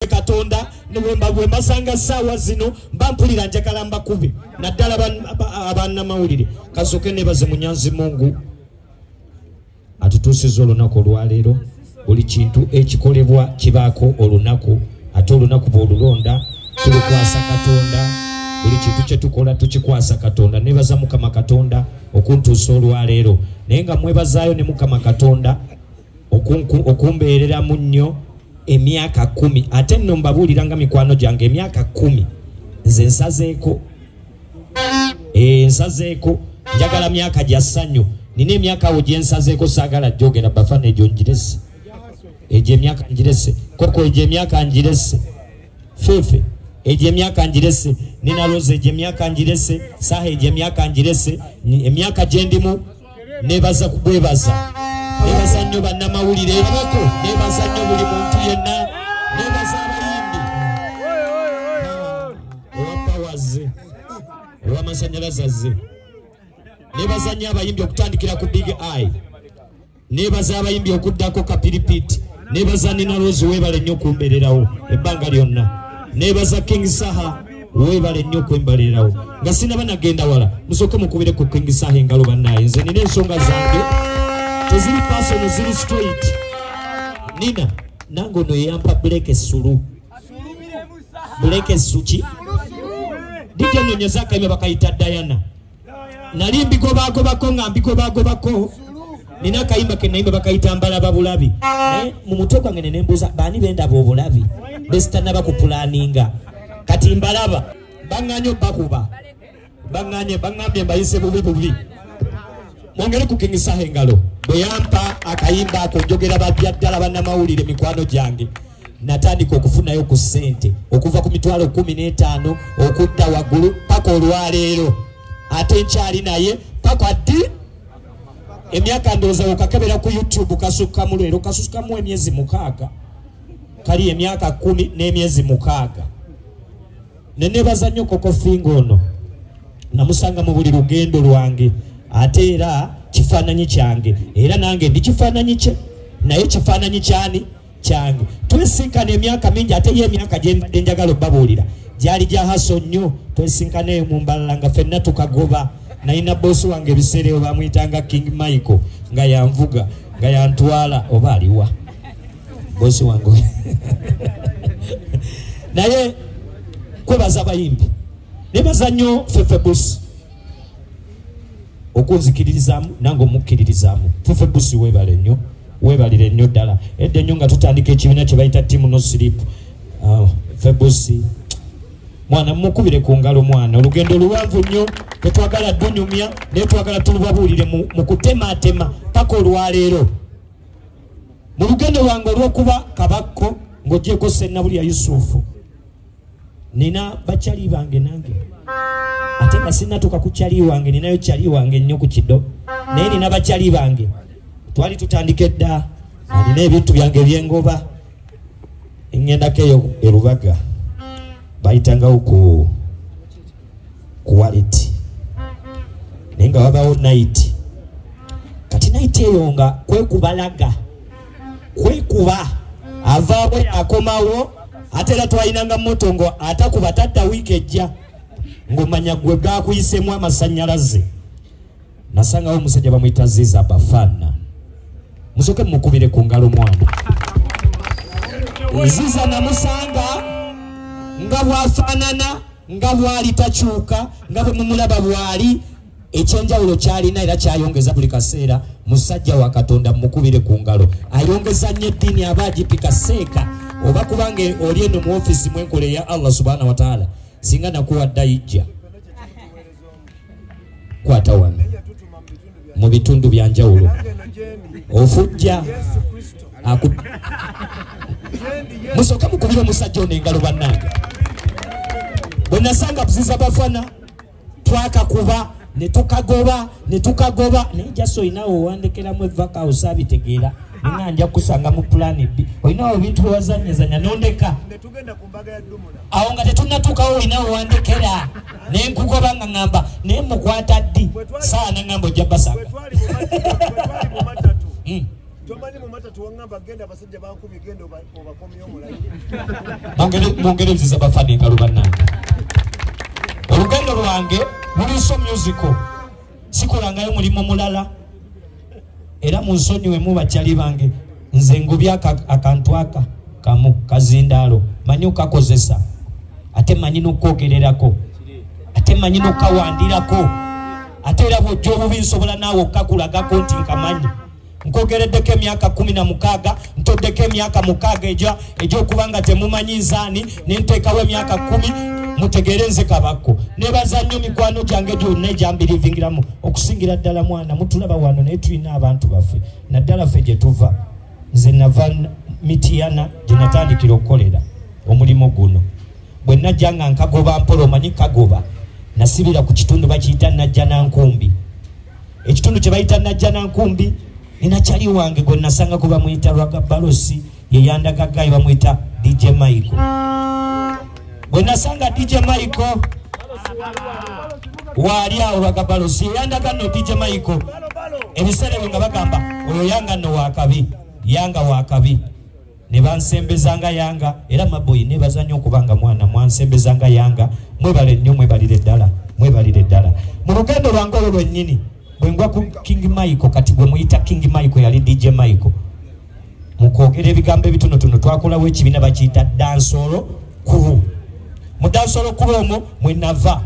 Katonda bwe mbasanga sawa zino mbampulira njagala mbakube naddala abaana mawulire kasoke nebaze munyanzi Mungu atutusiza olunaku olwaleero buli kintu ekikolebwa kibaako olunaku ate olunaku bw'olulonda tulukwasa Katonda buli kintu kyetukola tukikwasa Katonda nebaza Mukama Katonda okuntuusa olwaleero naye nga mwebazaayo ne Mukama Katonda okumbeereramu nnyo emyaka 10 ate nno mbabuuliranga mikwano gyange emyaka 10 nze nsazeeko njagala myaka gya ssanyu nina emyaka awo gye nsazeeko saagala gyogera bafana egyo njirese egyo emyaka njirese koko egyo emyaka njirese fefe egyo emyaka njirese nina loze egyo emyaka njirese saha egyo emyaka njirese emyaka gye ndimu nebaza kubwebaza nebaza nnyo bannamawulire nebaza nnyo buli muntu yenna nebaza abayimbi owapawaze owamasanyalaze azze nebaza nnyo abayimbi okutandikira ku Big Eye nebaza abayimbi okuddako Kapiripiti nebaza Nina Rose webale nnyo kumbererawo ebbanga lyonna nebaza King Saha webale nnyo kwembalirawo nga sinaba nagenda wala musooke mukubire ku King Saha engalo bannaye nze nina ensonga zange teziri personal ziri straight Nina nango no yampa Blake Sulu Blake Suchi dije nyonyeza kaime bakayita Diana nali mbigobako nga mbigobako nina kayimba kenaimba bakayita mbala babulabi mu mutoko ngene nembuza bani benda bobulabi besta naba ku planinga kati mbalaba banganyo bakuba bangambye mbayise bubi mwongere ku King Saha engalo bweyampa akayimba ako njogera babyaddala bannamawulire mikwano gyange natandika okufunayo ku ssente okuva ku mitwalo 15 okudda waggulu paka olwaleero ate nkyali naye paka ddi emyaka ndowooza okakebera ku YouTube kasukkamu leero kasukkamu emyezi 6 kali emyaka 10 n'emyezi 6 nenebaza nnyo Koko Fingo ono namusanga mu buli lugendo lwange ate era kifaananyi kyange era nange ndi kifaananyi kye naye kifaananyi kyani kyange twesinkana emyaka mingi ate ye emyaka gye mbadde njagala obbabuulira gyali gya haso nnyo twesinkana mu mbalala nga ffenna tukagoba nalina boosi wange ebiseera ebyo bamuyitanga King Michael nga yanvuga nga yantwala oba aliwa boosi wange naye kwebaza bayimbi nebaza nnyo Fefebusi okunzikiririzamu nange omukkiririzamu Fefebusi webalire nnyo ddala edda nnyo nga tutandika ekibiina kye bayita Team No Sleep Fefebusi mwana mukubire ku ngalo mwana olugendo luwanvu nnyo tetwagala dunyumya naye twagala tulubabuulire mu kutematema paka olwaleero mu lugendo lwange olw'okuba kabakko ng'ogyeko Sennabulya Yusufu nina bakyali bange nange ate nga sinatuuka ku kyali wange ninayo kyali wange nnyo ku kido naye nina bakyali bange twali tutandika edda nina ebintu byange byengoba eŋŋendako eyo erubaga bayitangawo ku waleti naye nga wabawo night kati night eyo nga kwekubalaga kwekuba avaawo akomawo ate era twayinanga moto ngo atakuba tatta wiiki ejja ng'omanya gwe gaakuyisemu amasannyalaze nasangawo omusajja bamuyita Ziza Bafana musooke mukubire ku ngalo mwana Ziza namusanga nga bwafaanana nga bwali takyuka nga bwe mumulaba bwali ekyenjawulo kyalina era kyayongeza buli kaseera musajja wa Katonda mukubire ku ngalo ayongeza nnyo eddiini aba agipika seeka oba kubanga oli eno mu ofisi mwenkola eya Allah subhanahu wa ta'ala singa nakuwadda ijja kwata wano mu bitundu bya njawulo ofujja musooke mukubire omusajja ono engalo bannange bwe nasanga Ziza Bafana twakakuba ne tukagoba naye jaso oyinawo owandekeramu evaka osabitegeera nga nja kusanga mu plan B oyinawo ebintu byewazanyezanya nondeka awo nga tetunnatuukawo oyinawo wandekera nenkugoba nga ngamba naye mukwata ddi saa nengamba ojja basanga Mongereza bafani kalubana olugendo lwange muliso musical sikulangayo mulimo mulala era munsonyiwe mu bakyali bange nze ngubya akantu aka kamu kazindalo manyi okakozesa ate manyi n'okwogererako ate manyi n'okawandirako ate era bw'ojja obubi nsobola naawe okakulagako nti nkamanyi nkogereddeko emyaka 16 ntoddeko emyaka 6 egy'okubanga temumanyi nzaani nenteekawo emyaka 10 mutegeere nze kabakko nebaza nnyo mikwano gyange gyonna egyambirivingiramu okusingira ddala mwana mutulaba wano naye tulina abantu baffe naddala ffe gye tuva nze nava Mitiyana gye natandikira okukolera omulimu guno bwe najja nga nkagoba mpola omanyi kagoba nasibira ku kitundu bakiyita Najja Nankumbi ekitundu kye bayita Najja Nankumbi nina kyali wange gwe nasanga kuba muyita Lwaga Balosi ye yandagagayo bamuyita DJ Michael bwe nasanga DJ Michael wali awo Lwaga Balosi ye yandaga no DJ Michael ebiseera nga bagamba oyo yanga no wakabi yanga wakabi ne bansembezanga yanga era maboyi ne bazanyo okubanga mwana mwansembezanga yanga mwebale nnyo mwebalire ddala mu lugendo lwange olwo lwennyini bwe ngwa ku King Michael kati gwe muyita King Michael yali DJ Michael mukwogera ebigambo ebitonotono twakolawo ekibiina bakiyita dansolo kubu mu dansolo kubu omwo mwe nava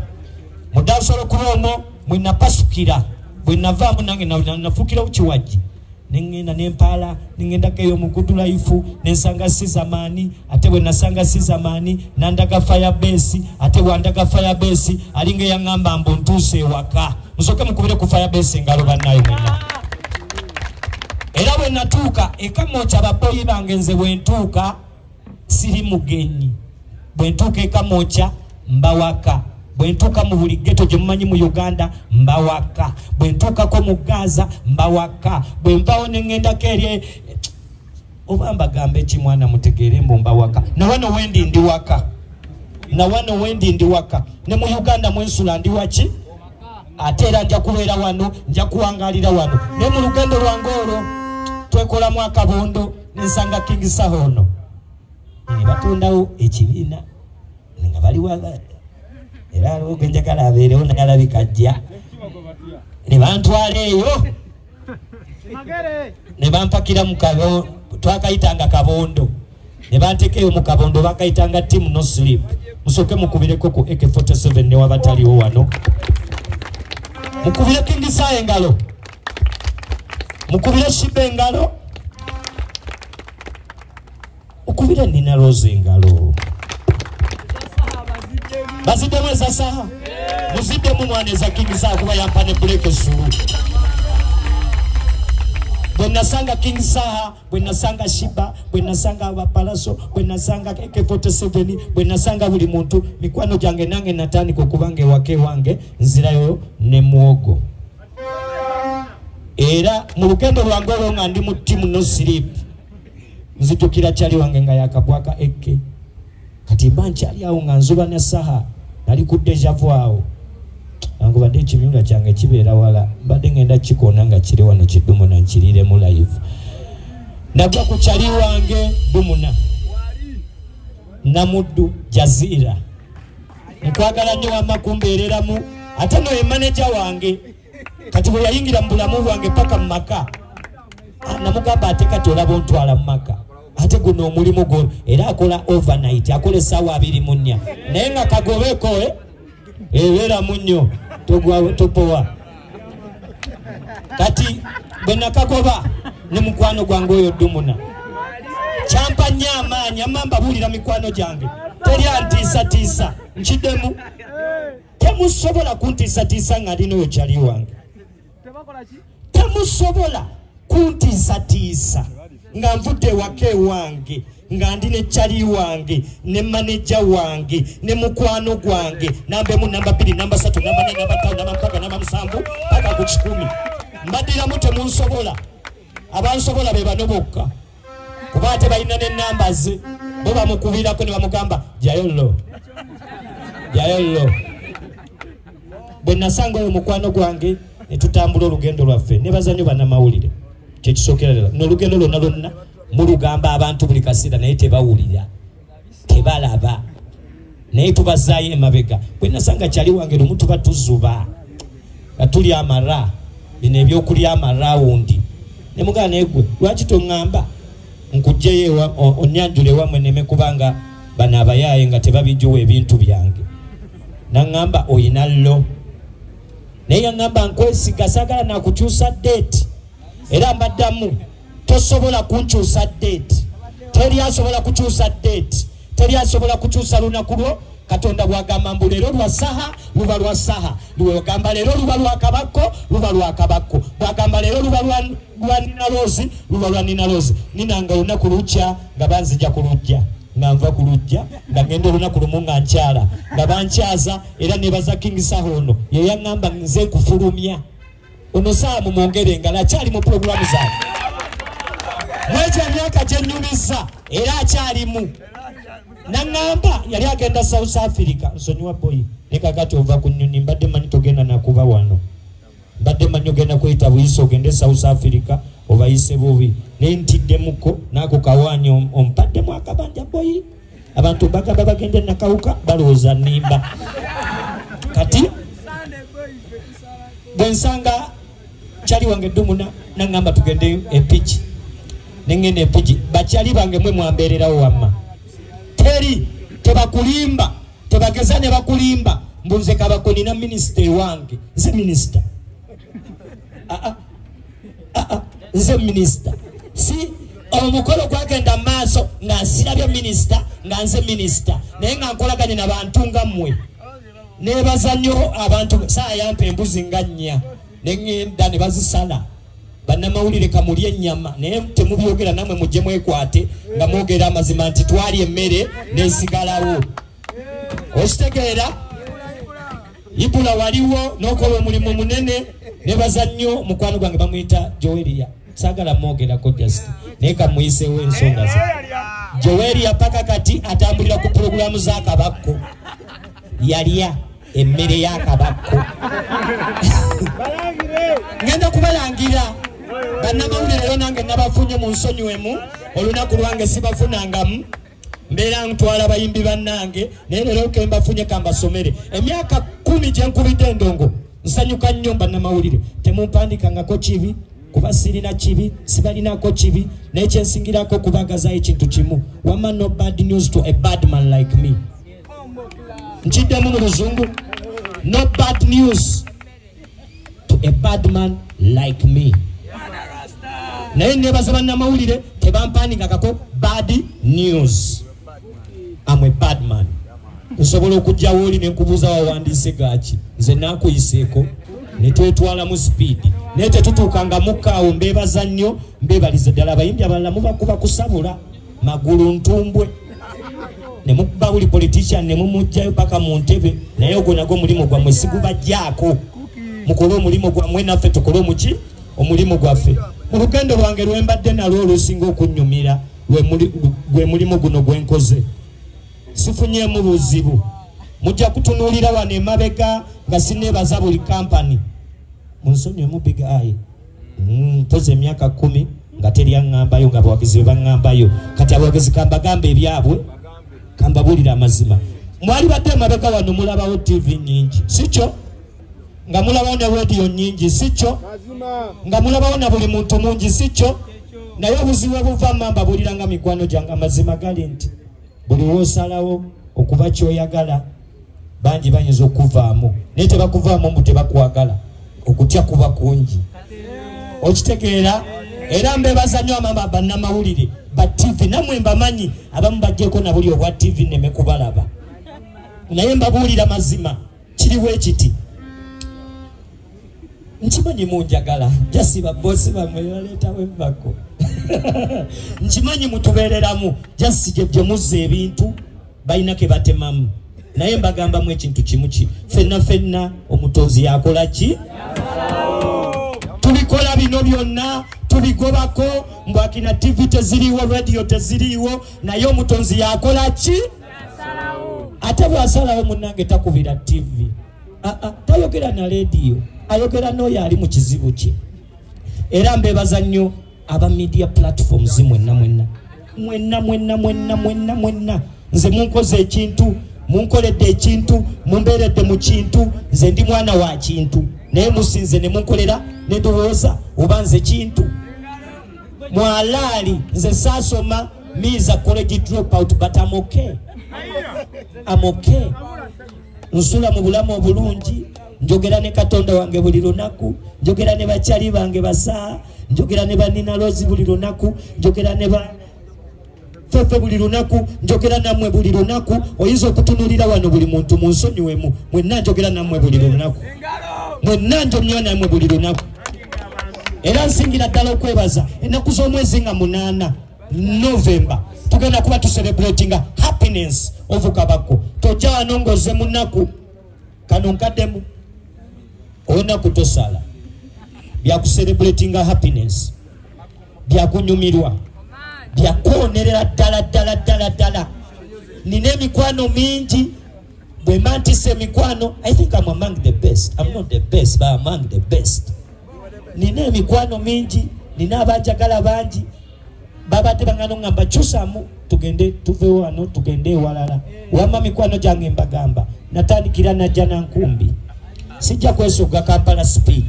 mu dansolo kubu omwo mwe napasukira bwe navaamu nange nafuukirawo kiwajji nengenda nempala nengendako eyo mu Good Life nensanga Sizamani ate bwe nasanga Sizamani nandaga Firebase ate wandaga Firebase alinga yaŋŋamba mbu ntuuse ewaka musoke mukubire ku Firebase engalo bannayo mwenna era bwe natuuka ekamooca ababoyi bange nze bwe ntuuka siri mugenyi bwe ntuuka ekamooca mbawaka bwe ntuuka mu buli ghetto gye mumanyi mu Uganda mbawaka bwe ntuukako mu Gaza mbawaka bwe nvaawo ne ŋŋendako eri oba mbagambe ki mwana mutegeere mbu mbawaka na wano wendi ndi waka ne mu Uganda mwensula ndi waki ate era nja kubeera wano nja kuwangalira wano naye mu lugendo lwange olwo twekolamu akabondo nensanga King Sahono ne batondawo ekibiina nga baliwa era alwoge njagala abeerewo naye alabika jja ne bantwala eyo ne bampakira mu kabondo twakayitanga kabondo ne banteeka eyo mu kabondo bakayitanga Team No Sleep musooke mukubireko ku AK47 ne wabataliwo wano mukubire King Saha engalo mukubire Shiba engalo mukubire Nina Rose engalo baziddemu eza Saha muziddemu mwana eza King Saha kuba yampane buleke sulu bwe nasanga King Saha bwe nasanga Shiba bwe nasanga abapalaso bwe nasanga AK47 bwe nasanga buli muntu mikwano gyange nange natandika okubanga ewaka wange nzirayo ne muwogo era mu lugendo lwange olwo nga ndi mu Team No Sleep nzijukira kyali wange nga yakabwaka AK kati mba nkyali awo nga nzuba ne Saha nali ku deja vu awo nangu badde ekimyula kyange kibeera wala mbadde ngenda kikoona nga kiri wano kiddumuna nkiriiremu live nagwa ku kyali wange Dumuna Namuddu Jazira nkwagala nnyo wamma kumbeereramu ate no ye manager wange kati bwe yayingira mu bulamu bwange paka mu maka namugamba ate kati olaba ontwala mu maka ate guno omulimu gwo era akola overnight akola essaawa 24 naye nga kagobeko ebeera munnyo topowa kati bwe nakagoba ne mukwano gwange oyo Dumuna kyampa nnyo amaanyi amamba buulira mikwano gyange teri antiisatiisa nkiddemu temusobola kuntiisatiisa nga ndi n'oyo kyali wange temusobola kuntiisatiisa nga nvudde ewaka ewange nga ndi ne kyali wange ne manager wange ne mukwano gwange nambemu namba 2 namba 3 namba 4 namba 5 namba 6 namba 7 paka ku 10 mbadiramu temunsobola abansobola be bano bokka kuba ate balina n'ennamba ze bo bamukubirako ne bamugamba jayollo bwe nasanga oyo mukwano gwange ne tutambula olugendo lwaffe ne bazanyo bannamawulire kyekisokera n'olugendo lwonna mulugamba abantu buli kaseera naye tebawulira tebalaba naye tubazaayo emabega bwe nasanga kyali wange lumu tuba tuzuba nga tuli amara bino ebyokulya amarawundi ne mugana naye gwe lwaki toŋŋamba nkugjeyo onyanjule wamwe neme kubanga bano abayaaye nga tebabijjuwa ebintu byange naŋŋamba oyina lo naye yaŋŋamba nkwesiga saagala nakukyusa deeti era mbaddamu tosobola kunkyusa deeti teri asobola kukyusa deeti teri asobola kukyusa lunaku lwo Katonda bwagamba mbu leero lwa saha luba lwa saha bwagamba leero luba lwa kabakko luba lwa kabakko bwagamba leero luba lwa nina lozi luba lwa nina lozi ninanga olunaku lujja nga banzija ku lujja nga nva ku lujja nga ngenda olunaku lumu nga nkyala nga bankyaza era nebaza King Sahono ye yaŋŋamba nze nkufulumya ono saamu mwongere nga akyali mu pulogulamu zange mwegyo emyaka gye nnyumiza era akyalimu naŋŋamba yali agenda South Africa nsonyiwa boy ne kakati ova ku nnyonyi mbadde manyi togenda nakuba wano mbadde manyi ogenda kweyita buyise ogende South Africa obayise bubi naye ntiddemuko naako kawaanyi ompaddemu akabanja boy abantu bagamba bagende nakawuka balowooza nnimba kati bwensanga kyali wange dumuna naŋŋamba tugende epiki nengenda epiki bakyali bange mwe mwambeererawo wamma teri tebakulimba tebageza ne bakulimba mbunze kabako nina minister wange nze minister nze minister si omukolo gwagenda maaso nga nsirabye minister nga nze minister naye nga nkolaganye n'abantu nga mmwe nebaza nnyo abantu saa yampa embuzi nga nnya neŋŋenda ne bazisala bannamawulire kamulye ennyama naye temubyogera namwe mujje mwekwate nga mwogera amazima nti twali emmere nesigalawo okitegeera ibula waliwo n'okola omulimu munene nebaza nnyo mukwano gwange bamuyita Joelia saagala mwogerako just naye kamuyiseewo ensonga ze Joelia paka kati atambulira ku pulogulamu za kabakko yalya emmere ya kabakko ngenda kubalangira bannamawulire leero nange nabafunye mu nsonyiwemu olunaku lwange sibafunangamu mbeera ntwala bayimbi bannange naye leero ke mbafunye kambasomere emyaka 10 gye nkubidde endongo nsanyuka nnyo bannamawulire temumpandikangako kibi kuba sirina kibi sibalinako kibi naye kyensingirako kubagazaayo ekintu kimu wama no bad news to a bad man like me nkiddemu mu luzungu no bad news to a bad man like me naye nebaza bannamawulire tebampandikangako bad news I'm a bad man nsobola okujjawo oli nenkubuuza wawandiise gaaki nze nakuyiseeko netwetwala mu speed naye tetutuukanga mukaawo mbebaza nnyo mbebaliza ddala abayimbi abalala mubakuba kusabula magulu ntumbwe ne mukuba buli politician ne mumujjayo paka mu ntebe naye ogwo nagwo omulimu gwammwe sigubajjaako mukole omulimu gwammwe naffe tukole omuki omulimu gwaffe mu lugendo lwange lwembadde nalwo olusinga okunnyumira gwe mulimu guno gwenkoze sifunyemu buzibu mujja kutunuulira wano emabega nga sineebaza buli kampani munsonyiwemu big eye mpoza emyaka 10 nga teri aŋŋambayo nga abawagizi bwe baŋŋambayo kati abawagizi kambagamba ebyabwe kambabulira amazima mwali badde emabega wano mulabawo TV nyingi sikyo nga mulabawo ne radio nyingi sikyo nga mulabawo na buli muntu mungi sikyo naye obuzibu obuva mamba buliranga mikwano gyange amazima gali nti buli woosalawo okuba kyoyagala bangi banyinza okuvaamu naye tebakuvaamu mbu tebakwagala okutya kuba kungi okitegeera era mbebaza nnyo amamba bannamawulire ba TV namwe mbamanyi abamu bajjeko na buli obwa TV neme kubalaba naye mbabuulira mazima kiriwo ekiti nkimanyi munjagala jasiba bosi bamwe baleetawo embako nkimanyi mutubeereramu jasi gye muzza ebintu balina ke batemamu naye mbagambamu ekintu kimu ki fenna omutonzi yakola ki tubikola bino byonna tubigobako mbwakina TV teziriwo radio teziriwo naye omutonzi yakola ki ate bwasalawo munnange takubira TV tayogera na radio ayogera n'oyo ali mu kizibu kye era mbebaza nnyo aba media platforms mwenna nze munkoze ekintu munkoledde ekintu mumbeeredde mu kintu nze ndi mwana wa kintu naye musinze ne munkolera ne ndowooza oba nze kintu mwalaali nze saasoma miiza college dropout but I'm okay nsula mu bulamu obulungi njogera ne Katonda wange buli lunaku njogera ne bakyali bange basaa njogera ne banina Lozi buli lunaku njogera ne ba fefe buli lunaku njogera namwe buli lunaku oyinza okutunulira wano buli muntu munsonyiwemu mwenna njogera namwe buli lunaku mwenna njogera namwe buli lunaku era nsingira ddala okwebaza ennaku z'omwezi nga 8 November tugenda kuba tucelebrating happiness of Kabako tojja wano ngoze munaku kano nkaddemu onaku tosala bya kucelebrating happiness bya kunyumirwa bya kuonerera ddala nina emikwano mingi bwe mantise emikwano I think I'm among the best. I'm not the best but I'm among the best. Nina emikwano mingi nina abanjagala bangi babadde bangano ngamba kyusamu tugende tuve wano tugende walala wama mikwano gyange mbagamba natandikira najja na nkumbi sijja kwesoga Kampala speed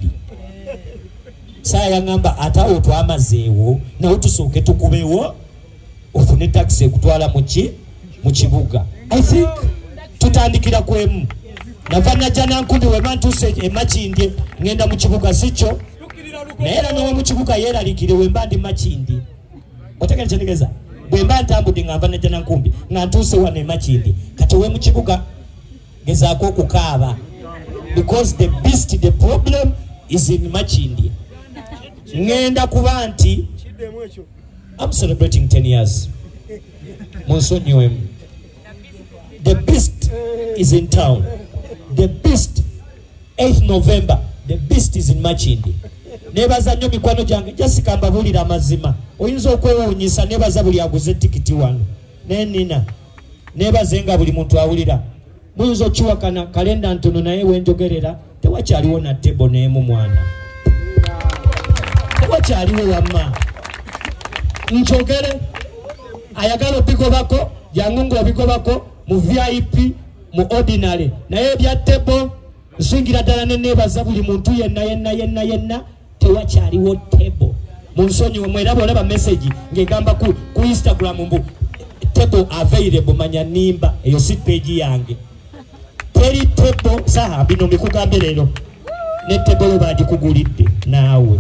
saa yangamba atawo twamazeewo nawe tusooke tukubewo ofune taxi ekutwala mu kibuga. I think tutandikira kwemu nava najja na nkumbi wema ntuse emakindi ngenda mu kibuga sikyo naye era nowe mu kibuga yeeralikire wemba ndi makindi otegeeza bwe mba ntambudde nga nva najja na nkumbi nga ntuuse wano emakindi kati we mu kibuga gezaako okukaaba because the problem is in makindi ngenda kuba nti I'm celebrating 10 years munsonyiwemu. The beast is in town. The beast 8th November the beast is in Makindi. Nebaza nnyo mikwano gyange Jessica mbabulira amazima oyinza okwewuunyisa nebaza buli aguze tikiti wano nenina nebazenga buli muntu awulira muyinza okiwakana kalenda ntono naye wenjogerera tewakyaliwo na tebo n'emu mwana tewakyaliwo wamma njogere ayagala obigobako yangu obigobako mu VIP mu ordinary naye ebya tebo nsingira ddala nenebaza buli muntu yenna tewakyaliwo tebo munsonyiwe mweraba olaba message ngegamba ku Instagram mbu tebo available manya nimba eyo si page yange teri tebo saha bino mbikugambe leero ne tebo bagikugulidde naawe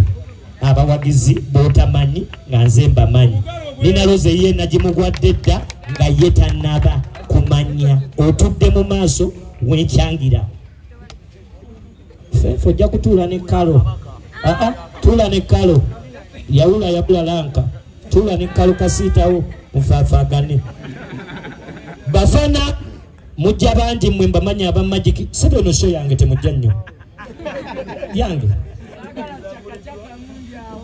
abawagizi botamanyi nga nze mbamanyi nina Loze ye nagimugwadde dda nga ye tannaba kumanya otudde mu maaso wekyangira fefo ojja kutuula ne kalo tuula ne kalo yawula yabula lanka tuula ne kalo kasiitawo mufaafagane bafana mujja bangi mmwe mbamanya abamagiki sebe ono show yange temujja nnyo yange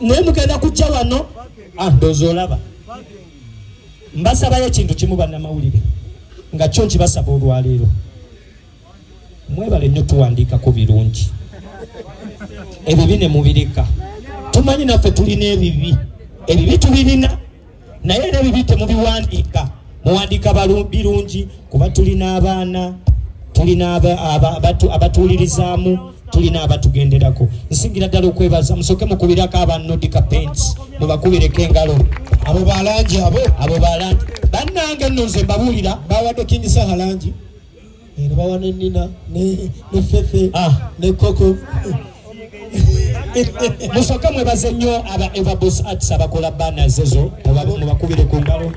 naye mugenda kujja wano ndowooza olaba mbasabayo ekintu kimu bannamawulire nga kyo nkibasaba olwaleero mwebale nnyo tuwandiikako birungi ebibi ne mubireka tumanyi naffe tulina ebibi tubirina naye era ebibi temubiwandiika muwandiika birungi kuba tulina abaana tulina abatuulirizaamu tulina abatugenderako nsingira ddala okwebaza musooke mukubirako abanodika paints mubakubireko engalo abo balangi abo balangi bannange nno nze mbabuulira bawadde King Saha langi ne bawa ne Nina ne Fefe ne Koko musooke mwebaze nnyo aba Everboss Arts abakola banners ezo mubakubire ku ngalo